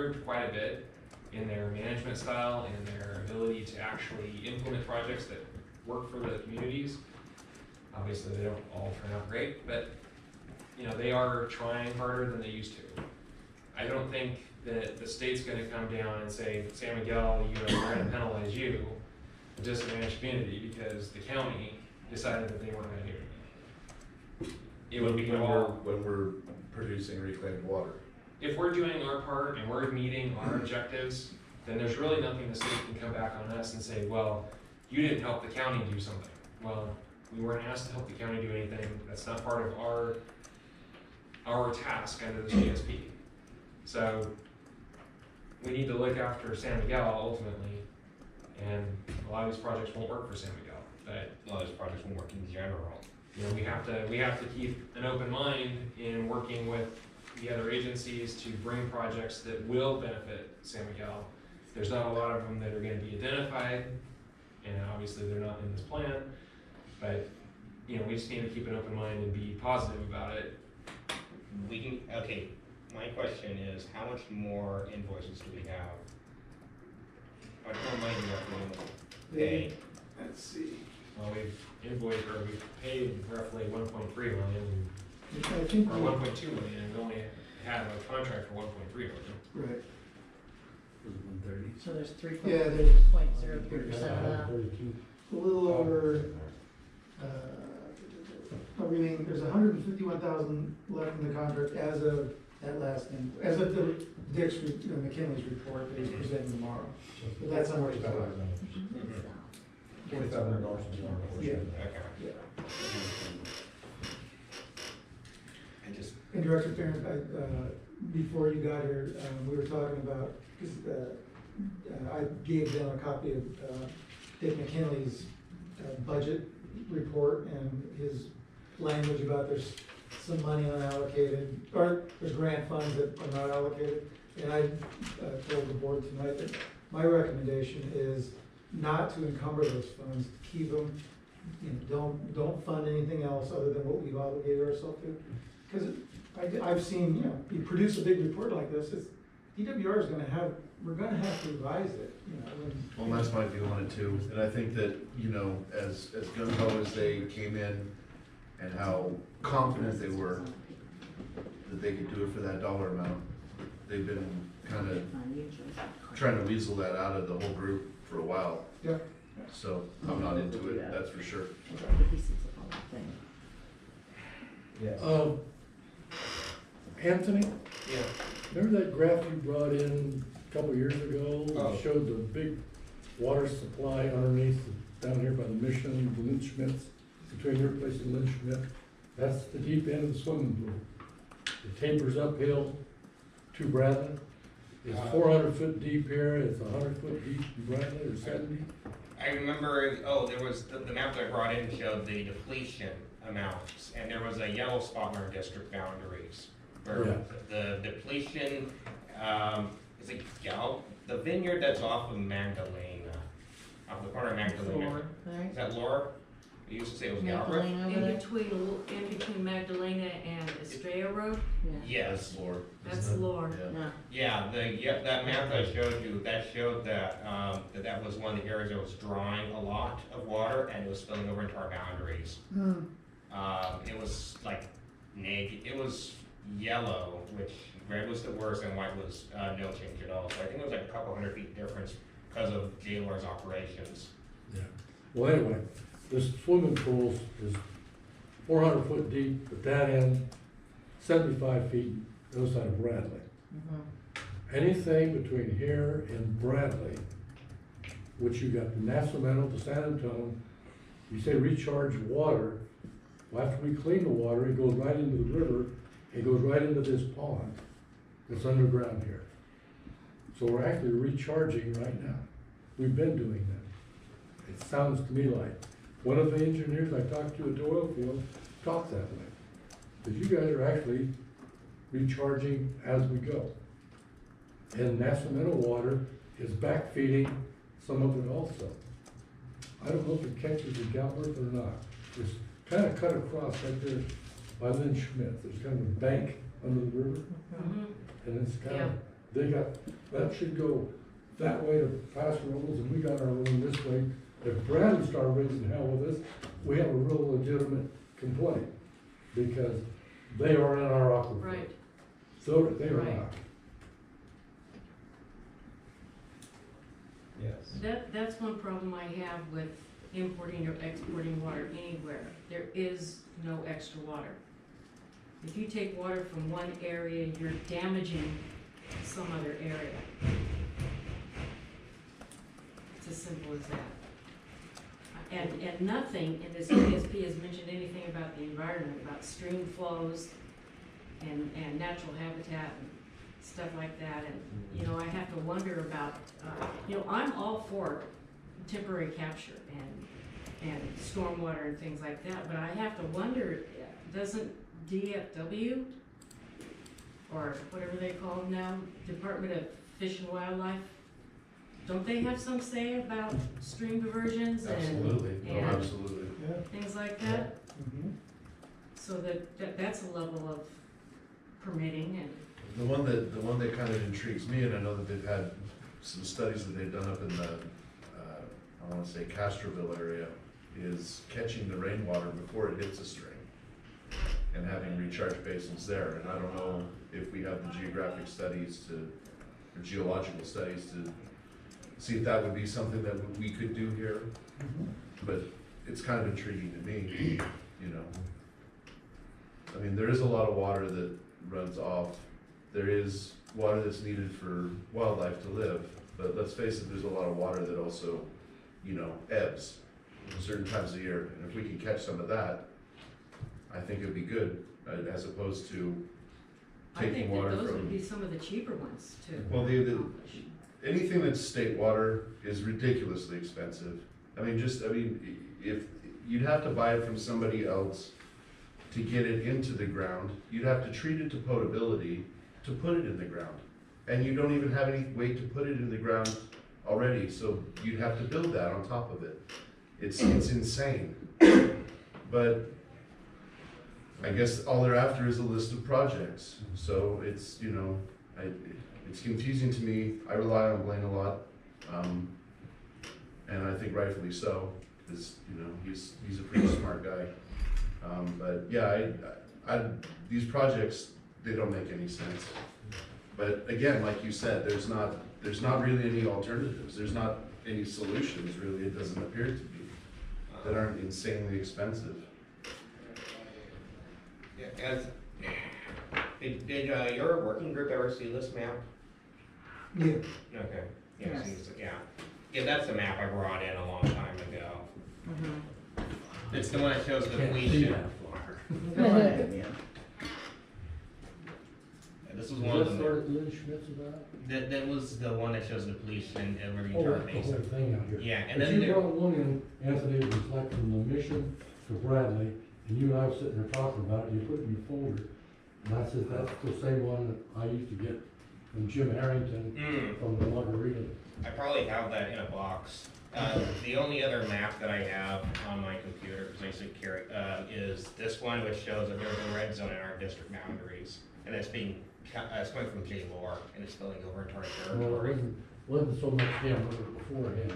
improved quite a bit in their management style and their ability to actually implement projects that work for the communities. Obviously, they don't all turn out great, but you know, they are trying harder than they used to. I don't think that the state's gonna come down and say, San Miguel, we're gonna penalize you, a disadvantaged community, because the county decided that they weren't gonna do anything. It would be all, when we're producing reclaimed water. if we're doing our part and we're meeting our objectives, then there's really nothing the state can come back on us and say, well, you didn't help the county do something. Well, we weren't asked to help the county do anything. That's not part of our task under the GSP. So we need to look after San Miguel ultimately, and a lot of these projects won't work for San Miguel, but A lot of these projects won't work in general. you know, we have to keep an open mind in working with the other agencies to bring projects that will benefit San Miguel. There's not a lot of them that are going to be identified, and obviously they're not in this plan, but you know, we just need to keep an open mind and be positive about it. We can, okay, my question is, how much more invoices do we have? How much more money do we have to pay? Let's see. Well, we've invoiced, or we've paid roughly 1.3 million, I think, or 1.2 million, and we only had a contract for 1.3 million. right, Was it 130? So there's yeah, there's 3.03% of that. a little over, everything, there's 151,000 left in the contract as of that last thing, as of the Dick's, McKinley's report that he's presenting tomorrow. But that's on our side. $4,500. Yeah. Okay. Yeah. I just, And Director Farron, before you got here, we were talking about, because I gave them a copy of Dick McKinley's budget report and his language about there's some money unallocated, or there's grant funds that are not allocated. And I told the board tonight that my recommendation is not to encumber those funds, to keep them, you know, don't fund anything else other than what we've obligated ourselves to. Because I've seen, you know, you produce a big report like this, DWR is we're gonna have to revise it, you know. Well, that's my view on it too, and I think that, you know, as gung-ho as they came in and how confident they were that they could do it for that dollar amount, they've been kind of trying to weasel that out of the whole group for a while. Yeah. So I'm not into it, that's for sure. Yes. Anthony, Yeah. remember that graph you brought in a couple years ago? Oh. That showed the big water supply underneath, down here by the Mission, the Lynch Schmitz, between your place and Lynch Schmidt. That's the deep end of the swimming pool. It tapers uphill to Bradley. It's 400 foot deep here, it's 100 foot deep in Bradley, or 70. I remember, there was, the map that I brought in showed the depletion amounts, and there was a yellow spot in our district boundaries. Where Yeah. the depletion, is it the vineyard that's off of Magdalena, off the corner of Magdalena. Is that Laura? You used to say it was Galbraith? Magdalena over In there? between Magdalena and Estrella Road, Yes. Lord. that's Lord. Yeah. Yeah, that map that I showed you, that showed that, that was one of the areas that was drawing a lot of water and it was spilling over into our boundaries. It was like it was yellow, which red was the worst and white was no change at all. So I think it was like a couple 100 feet difference because of JLR's operations. Yeah. Well, anyway, this swimming pool is 400 foot deep at that end, 75 feet the other side of Bradley. Anything between here and Bradley, which you got the Nacimiento, the San Antonio, you say recharge water. Well, after we clean the water, it goes right into the river. It goes right into this pond that's underground here. So we're actually recharging right now. We've been doing that. It sounds to me like one of the engineers I talked to at the oil field talked that way. That you guys are actually recharging as we go. And Nacimiento water is backfeeding some of it also. I don't know if it catches the Galbraith or not. It's kind of cut across right there by Lynn Schmidt. There's kind of a bank under the river. And it's kind of that should go that way to Pastor Rules, and we got our room this way. If Bradley started raising hell with us, we have a real legitimate complaint, because they are in our aquifer. Right. So they are Right. not. Yes. That's one problem I have with importing or exporting water anywhere. There is no extra water. If you take water from one area, you're damaging some other area. It's as simple as that. And nothing in this PSP has mentioned anything about the environment, about stream flows and natural habitat and stuff like that. And, you know, I have to wonder about, you know, I'm all for temporary capture and stormwater and things like that, but I have to wonder, doesn't DFW, or whatever they call them now, Department of Fish and Wildlife, don't they have some say about stream diversions Absolutely, no, and absolutely. Yeah. things like that? Mhm. So that's a level of permitting and, The one that kind of intrigues me, and I know that they've had some studies that they've done up in the, I wanna say Castroville area, is catching the rainwater before it hits a stream and having recharge basins there. And I don't know if we have the geographic studies or geological studies to see if that would be something that we could do here. Mhm. But it's kind of intriguing to me, you know. I mean, there is a lot of water that runs off. There is water that's needed for wildlife to live, but let's face it, there's a lot of water that also, you know, ebbs certain times of year. And if we can catch some of that, I think it'd be good, as opposed to I think taking that water those would from. be some of the cheaper ones to Well, accomplish. anything that's state water is ridiculously expensive. I mean, if, you'd have to buy it from somebody else to get it into the ground, you'd have to treat it to potability to put it in the ground. And you don't even have any way to put it in the ground already, so you'd have to build that on top of it. It's insane. But I guess all they're after is a list of projects, so it's, you know, it's confusing to me. I rely on Blaine a lot, and I think rightfully so, because, you know, he's a pretty smart guy. But yeah, these projects, they don't make any sense. But again, like you said, there's not really any alternatives. There's not any solutions, really, it doesn't appear to be, that aren't insanely expensive. Did your working group ever see this map? Yeah. Okay. Yeah, Yes. yeah, that's the map I brought in a long time ago. Mhm. It's the one that shows the Can't see depletion. that far. Go ahead, yeah. And this was Is one that of them. started Lynn Schmidt's about? That was the one that shows the depletion over the Oh, entire that's the whole basin. thing out here. Yeah, and But then you there, brought one in, Anthony, it was like from the mission to Bradley, and you and I were sitting there talking about it, you put it in your folder. And I said, that's the same one that I used to get from Jim Harrington, from the Margarita. I probably have that in a box. The only other map that I have on my computer, because I used to carry, is this one, which shows that there's a red zone in our district boundaries. And it's it's coming from J. Moore, and it's spilling over into our Well, it territory. wasn't so much him, but beforehand.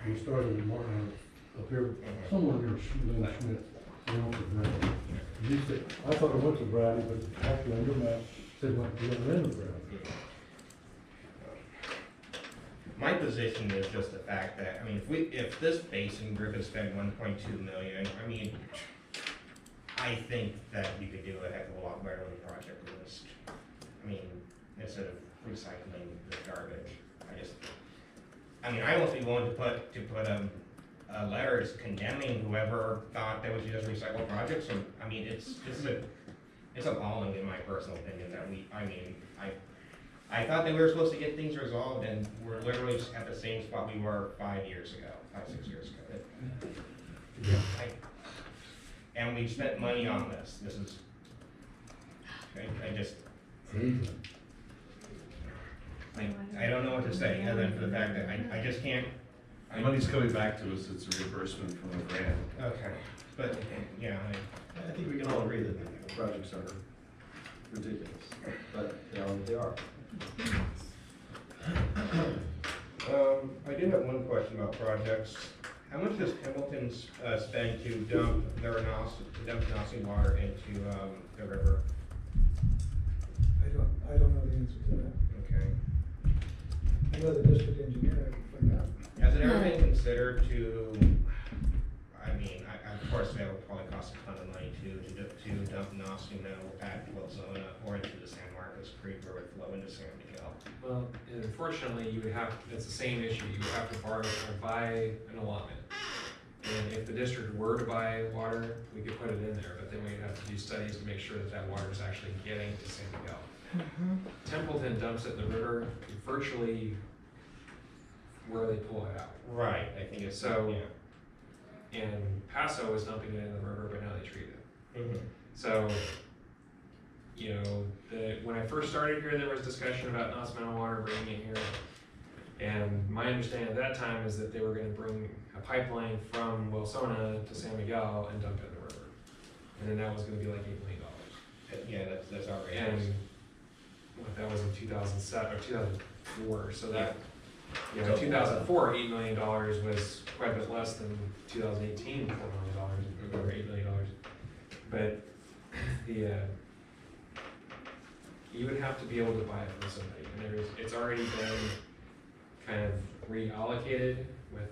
We started in Martin up here, somewhere near Lynn Schmidt, went to Bradley. You said, I thought it went to Bradley, but actually on your map, it said it went to the other end of Bradley. My position is just the fact that, I mean, if this basin group has spent 1.2 million, I mean, I think that you could do a heck of a lot better with a project list. I mean, instead of recycling the garbage, I almost be willing to put letters condemning whoever thought they would just recycle projects. And I mean, it's appalling in my personal opinion that I thought that we were supposed to get things resolved, and we're literally just at the same spot we were 5 years ago, 6 years ago. Yeah. And we spent money on this. This is, I don't know what to say, other than for the fact that I just can't. The money's coming back to us, it's a reimbursement from the grant. Okay, but, yeah, I think we can all agree that the projects are ridiculous, but they are what they are. I did have one question about projects. How much does Templeton spend to dump nozzling water into the river? I don't know the answer to that. Okay. I know the district engineer, I can find out. Has it ever been considered to, I mean, of course, that would probably cost a ton of money to dump nozzling metal at Wilsona or into the San Marcos Creek or would flow into San Miguel? Well, and unfortunately, you would have, it's the same issue, you would have to borrow or buy an allotment. And if the district were to buy water, we could put it in there, but then we'd have to do studies to make sure that that water is actually getting to San Miguel. Templeton dumps it in the river, virtually where they pull it out. Right, I think it's, So- yeah. And Paso is dumping it in the river, but now they treat it. Mhm. So, you know, when I first started here, there was discussion about Nasmena water bringing it here. And my understanding at that time is that they were gonna bring a pipeline from Wilsona to San Miguel and dump it in the river. And then that was gonna be like $8 million. Yeah, that's outrageous. And what, that was in 2007 or 2004, so that, you know, So- 2004, $8 million was quite a bit less than 2018, $4 million, or $8 million. But you would have to be able to buy it from somebody, and it's already been kind of reallocated with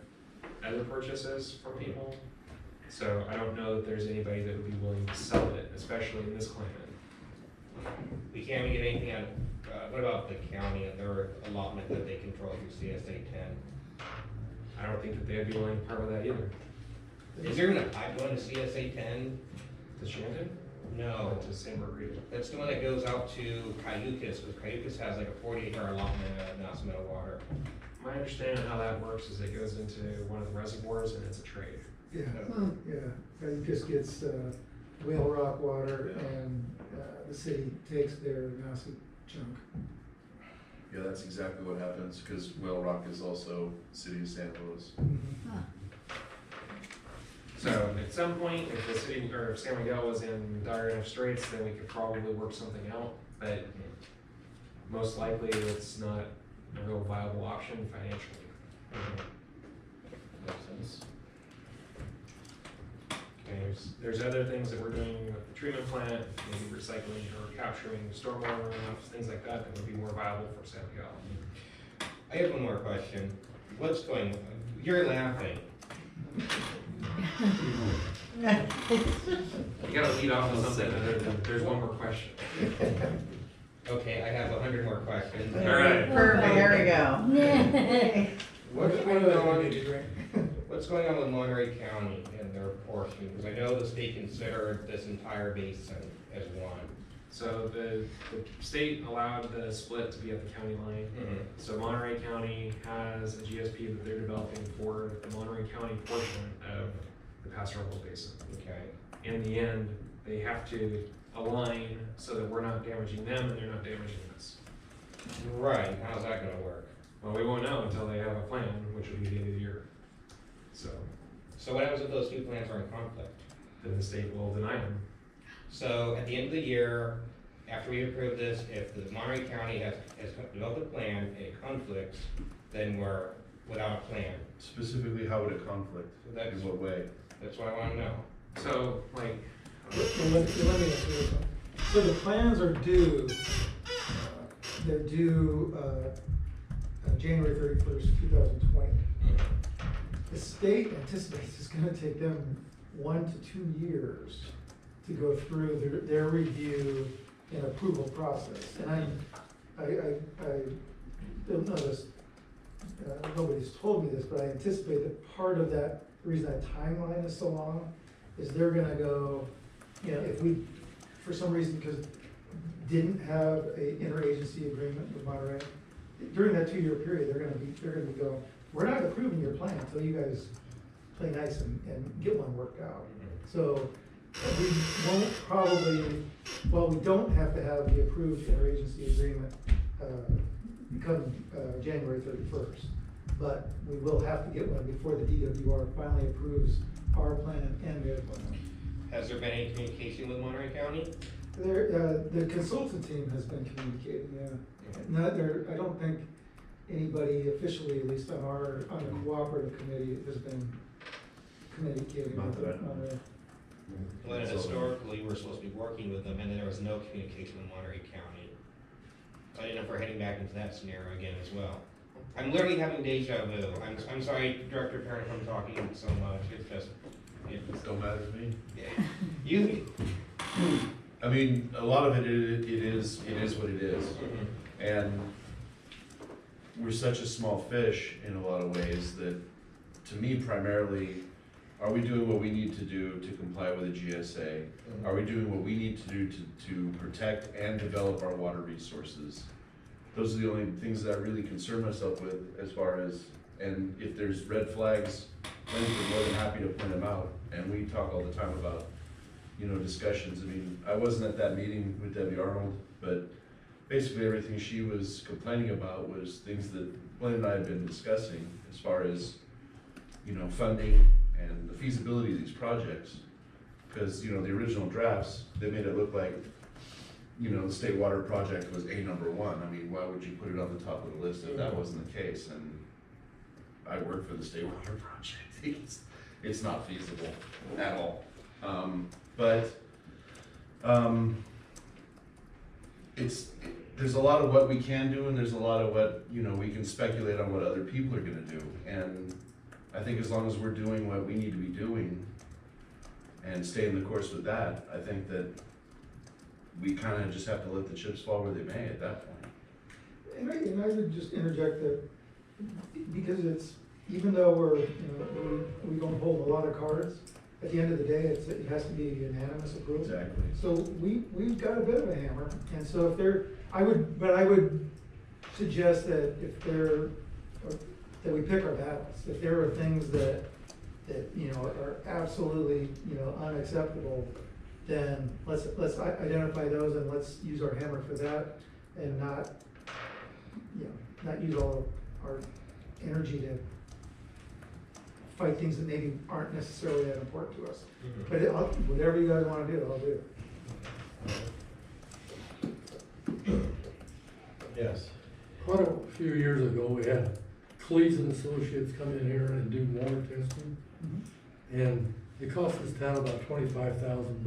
other purchases from people. So I don't know that there's anybody that would be willing to sell it, especially in this climate. We can't get anything out, what about the county and their allotment that they control through CSA 10? I don't think that they'd be willing to part with that either. Is there even a pipe going to CSA 10? To Shandon? No, To San Margarita. that's the one that goes out to Cayucas, because Cayucas has like a 48-hour allotment of Nasmena water. My understanding of how that works is it goes into one of the reservoirs and it's a trade. Yeah, it just gets, Whale Rock water and, the city takes their nasty chunk. Yeah, that's exactly what happens, because Whale Rock is also city of San Luis. So at some point, if the city, or if San Miguel was in dire enough straits, then we could probably work something out, but most likely it's not a real viable option financially. Makes sense. Okay, there's other things that we're doing with the treatment plant, maybe recycling or capturing stormwater runoff, things like that, that would be more viable for San Miguel. I have one more question. What's going on? You're laughing. You gotta lead off with something other than, there's one more question. Okay, I have 100 more questions. All right. Perfect, there we go. What's going on with Monterey County and their portion? Because I know the state considered this entire basin as one. So the state allowed the split to be at the county line. So Monterey County has a GSP that they're developing for the Monterey County portion of the Paso Robles Basin. Okay. In the end, they have to align so that we're not damaging them and they're not damaging us. Right, how's that gonna work? Well, we won't know until they have a plan, which will be the end of the year. So what happens if those two plans are in conflict? then the state will deny them. So at the end of the year, after we approve this, if the Monterey County has developed a plan and it conflicts, then we're without a plan. Specifically, how would it conflict? So that's, In what way? that's what I wanna know. So, like, Let me ask you this one. So the plans are due, they're due, January 31st, 2020. The state anticipates it's gonna take them 1 to 2 years to go through their review and approval process. And I don't know this, nobody's told me this, but I anticipate that part of that, the reason that timeline is so long, is they're gonna go, you know, if we, for some reason, because didn't have a interagency agreement with Monterey, during that 2-year period, they're gonna be going, we're not approving your plan until you guys play nice and get one worked out. So we won't probably, well, we don't have to have the approved interagency agreement come January 31st. But we will have to get one before the DWR finally approves our plan and their plan. Has there been any communication with Monterey County? The consultant team has been communicating, yeah. Not there, I don't think anybody officially, at least on the cooperative committee, has been communicating Not with that I them know. on the. When historically, we were supposed to be working with them, and then there was no communication with Monterey County. So I didn't know if we're heading back into that scenario again as well. I'm literally having deja vu. I'm sorry, Director Parent, I'm talking so much. It's just, It don't matter to me. yeah. You. I mean, a lot of it is what it is. And we're such a small fish in a lot of ways that, to me, primarily, are we doing what we need to do to comply with the GSA? Are we doing what we need to do to protect and develop our water resources? Those are the only things that I really concern myself with as far as, and if there's red flags, I'm more than happy to point them out. And we talk all the time about, discussions. I mean, I wasn't at that meeting with Debbie Arnold, but basically everything she was complaining about was things that Glenn and I had been discussing as far as, funding and the feasibility of these projects. Because, the original drafts, they made it look like, the state water project was #1. I mean, why would you put it on the top of the list if that wasn't the case? And I work for the state water project. It's not feasible at all. There's a lot of what we can do, and there's a lot of what, we can speculate on what other people are gonna do. And I think as long as we're doing what we need to be doing and staying the course with that, I think that we kinda just have to let the chips fall where they may at that point. And I would just interject that, because it's, even though we don't hold a lot of cards, at the end of the day, it has to be unanimous approval. Exactly. So we've got a bit of a hammer, and so I would suggest that that we pick our battles. If there are things that are absolutely, unacceptable, then let's identify those and let's use our hammer for that, and not use all of our energy to fight things that maybe aren't necessarily that important to us. But whatever you guys wanna do, I'll do. Yes. Quite a few years ago, we had Cleese and Associates come in here and do water testing. And it cost this town about $25,000